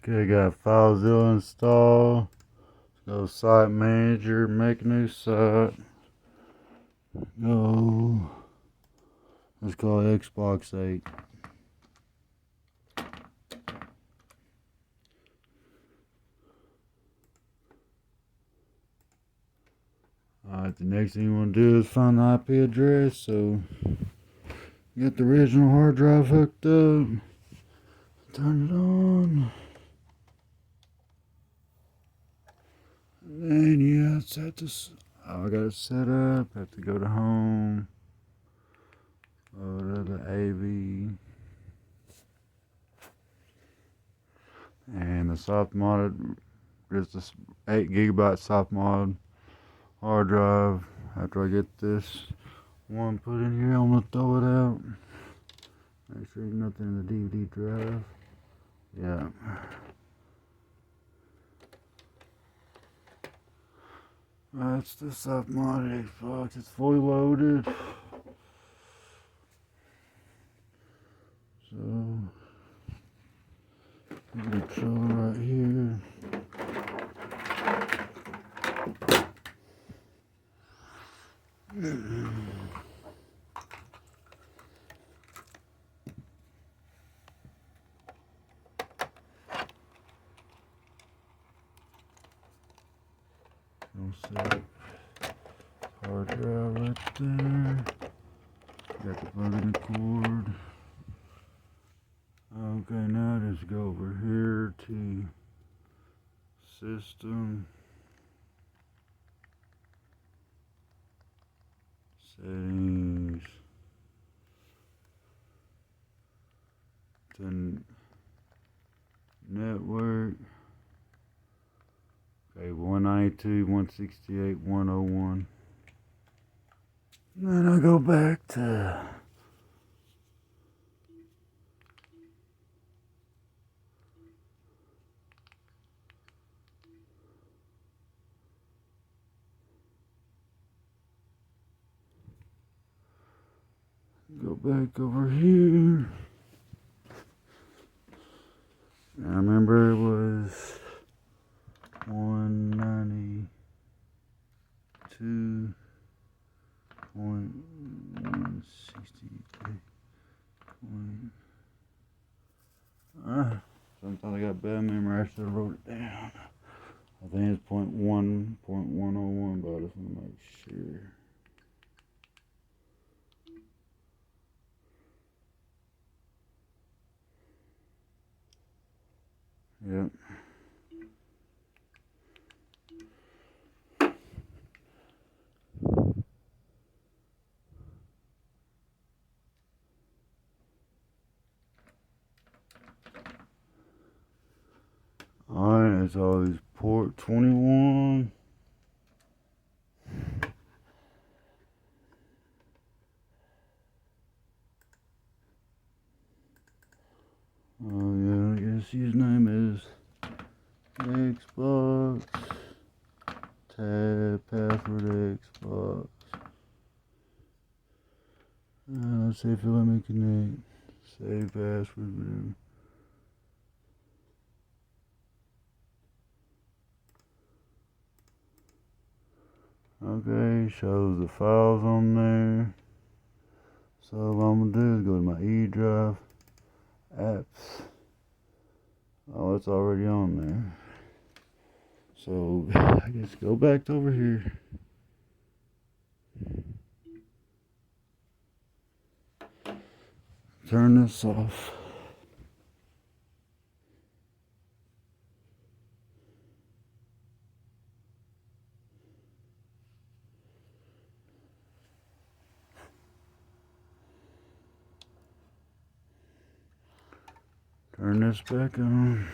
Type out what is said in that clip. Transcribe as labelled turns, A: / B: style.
A: Okay, got FileZilla installed. Let's go site manager, make a new site. Go. Let's call it Xbox 8. Alright, the next thing you want to do is find the IP address. So, get the original hard drive hooked up. Turn it on. And then you have to set this. I got it set up. Have to go to home. Go to the AV. And the soft modded, just this 8 gigabyte soft mod hard drive. After I get this one put in here, I'm gonna throw it out. Make sure there's nothing in the DVD drive. Yeah. That's the soft modded Xbox. It's fully loaded. So, controller right here. Set hard drive right there. Got the plug in the cord. Okay, now just go over here to system, settings, to network. Okay, 192, 168, 101. Then I go back to over here. I remember it was 192.168. Sometimes I got bad memory. I should have wrote it down. I think it's 0.1.101, but I just want to make sure. Yep. Alright, it's always port 21. Oh yeah, I guess his name is Xbox. Tab, password Xbox. Let's see if it'll let me connect. Save password, whatever. Okay, shows the files on there. So what I'm gonna do is go to my E drive, apps. Oh, it's already on there. So I guess go back to over here. Turn this off. Turn this back on.